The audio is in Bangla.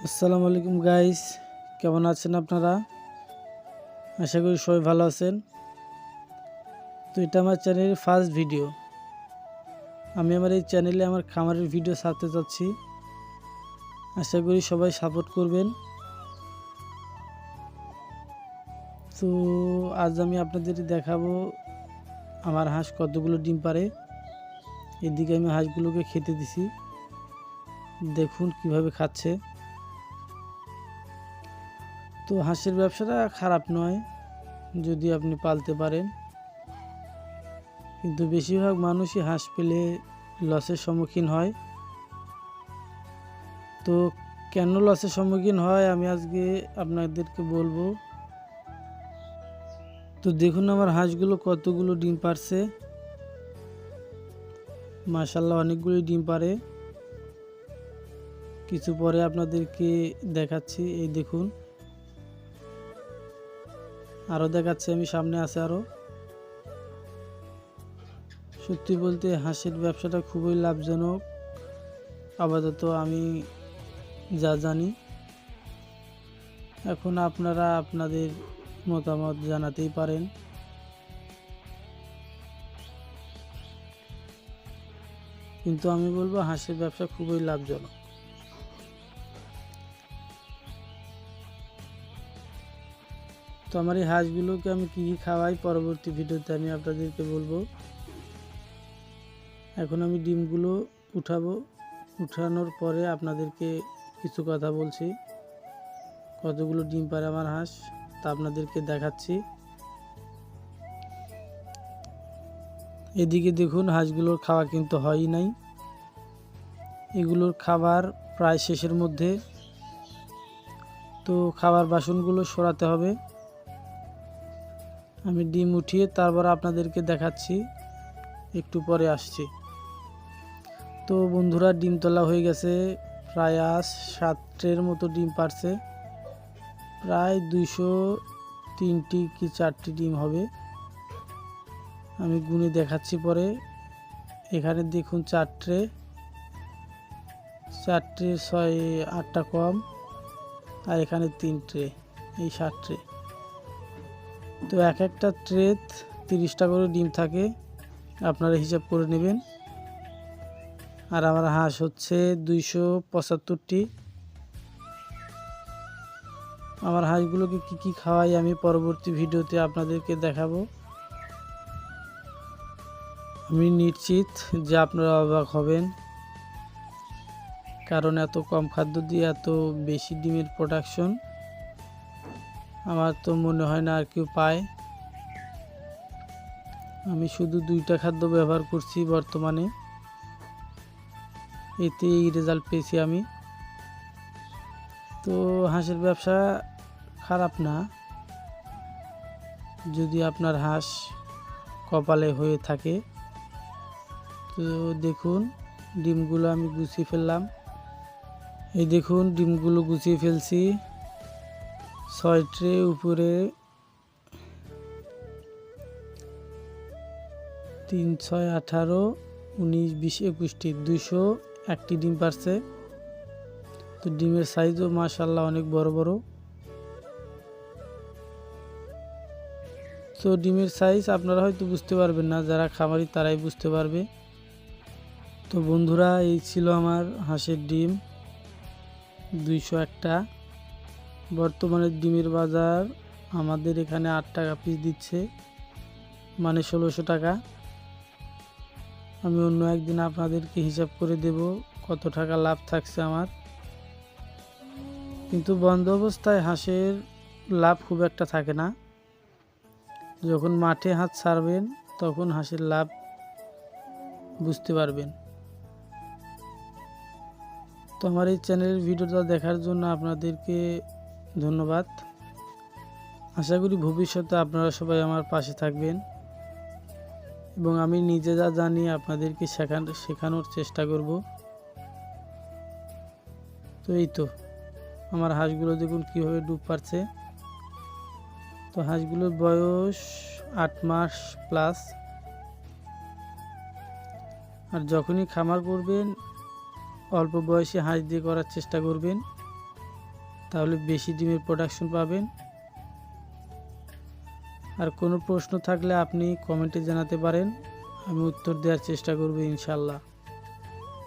আসসালামু আলাইকুম গাইস, কেমন আছেন আপনারা? আশা করি সবাই ভালো আছেন। তো এটা আমার চ্যানেলের ফার্স্ট ভিডিও। আমি আমার এই চ্যানেলে আমার খামারের ভিডিও ছাড়তে চাচ্ছি। আশা করি সবাই সাপোর্ট করবেন। তো আজ আমি আপনাদের দেখাবো আমার হাঁস কতগুলো ডিম পারে। এদিকে আমি হাঁসগুলোকে খেতে দিছি, দেখুন কিভাবে খাচ্ছে। তো হাঁসের ব্যবসাটা খারাপ নয় যদি আপনি পালতে পারেন, কিন্তু বেশিরভাগ মানুষই হাঁস পেলে লসের সম্মুখীন হয়। তো কেন লসের সম্মুখীন হয় আমি আজকে আপনাদেরকে বলবো। তো দেখুন আমার হাঁসগুলো কতগুলো ডিম পারছে, মাশাআল্লাহ অনেকগুলো ডিম পারে। কিছু পরে আপনাদেরকে দেখাচ্ছি, এই দেখুন আরও দেখাচ্ছি, আমি সামনে আছে আরও। সত্যি বলতে হাঁসের ব্যবসাটা খুবই লাভজনক আপাতত আমি যা জানি। এখন আপনারা আপনাদের মতামত জানাতেই পারেন। কিন্তু আমি বলবো হাঁসের ব্যবসা খুবই লাভজনক। তো আমার এই হাঁসগুলোকে আমি কী কী খাওয়াই পরবর্তী ভিডিওতে আমি আপনাদেরকে বলবো। এখন আমি ডিমগুলো উঠাবো, উঠানোর পরে আপনাদেরকে কিছু কথা বলছি। কতগুলো ডিম পারে আমার হাঁস তা আপনাদেরকে দেখাচ্ছি। এদিকে দেখুন হাঁসগুলোর খাওয়া কিন্তু হয়ই নাই, এগুলোর খাবার প্রায় শেষের মধ্যে। তো খাবার বাসনগুলো সরাতে হবে। আমি ডিম উঠিয়ে তারপর আপনাদেরকে দেখাচ্ছি, একটু পরে আসছি। তো বন্ধুরা ডিম তোলা হয়ে গেছে, প্রায় আজ 7 ট্রের মতো ডিম পারছে। প্রায় 203টি কি 4টি ডিম হবে, আমি গুনে দেখাচ্ছি পরে। এখানে দেখুন 4 ট্রে, 6-8টা কম, আর এখানে 3 ট্রে, এই 7 ট্রে। তো এক একটা ট্রে 30টা করে ডিম থাকে, আপনারা হিসাব করে নেবেন। আর আমার হাঁস হচ্ছে 275টি। আমার হাঁসগুলোকে কি কি খাওয়াই আমি পরবর্তী ভিডিওতে আপনাদেরকে দেখাবো। আমি নিশ্চিত যে আপনারা অবাক হবেন, কারণ এত কম খাদ্য দিয়ে এত বেশি ডিমের প্রোডাকশন আমার তো মনে হয় না আর কেউ পায়। আমি শুধু 2টা খাদ্য ব্যবহার করছি বর্তমানে, এতে এই রেজাল্ট পেয়েছি আমি। তো হাঁসের ব্যবসা খারাপ না যদি আপনার হাঁস কপালে হয়ে থাকে। তো দেখুন ডিমগুলো আমি গুছিয়ে ফেললাম, এই দেখুন ডিমগুলো গুছিয়ে ফেলছি। 6 ট্রে উপরে 3, 6, 18, 19, 20, 21টি 201টি ডিম পারছে। তো ডিমের সাইজও মাশাআল্লাহ অনেক বড় বড়। তো ডিমের সাইজ আপনারা হয়তো বুঝতে পারবেন না, যারা খামারি তারাই বুঝতে পারবে। তো বন্ধুরা এই ছিল আমার হাঁসের ডিম 201টা। বর্তমানে ডিমের বাজার আমাদের এখানে 8 টাকা পিস দিচ্ছে, মানে 1600 টাকা। আমি অন্য একদিন আপনাদেরকে হিসাব করে দেব কত টাকা লাভ থাকছে আমার। কিন্তু বন্ধ অবস্থায় হাঁসের লাভ খুব একটা থাকে না, যখন মাঠে হাঁস ছাড়বেন তখন হাঁসের লাভ বুঝতে পারবেন। তো আমার এই চ্যানেলের ভিডিওটা দেখার জন্য আপনাদেরকে ধন্যবাদ। আশা করি ভবিষ্যতে আপনারা সবাই আমার পাশে থাকবেন এবং আমি নিজে যা জানি আপনাদেরকে শেখানোর চেষ্টা করব। তো এই তো আমার হাঁসগুলো দেখুন কীভাবে ডুব পারছে। তো হাঁসগুলোর বয়স 8 মাস প্লাস। আর যখনই খামার করবেন অল্প বয়সী হাঁস দিয়ে করার চেষ্টা করবেন, তাহলে বেশি ডিমের প্রোডাকশন পাবেন। আর কোনো প্রশ্ন থাকলে আপনি কমেন্টে জানাতে পারেন, আমি উত্তর দেওয়ার চেষ্টা করব ইনশাল্লাহ।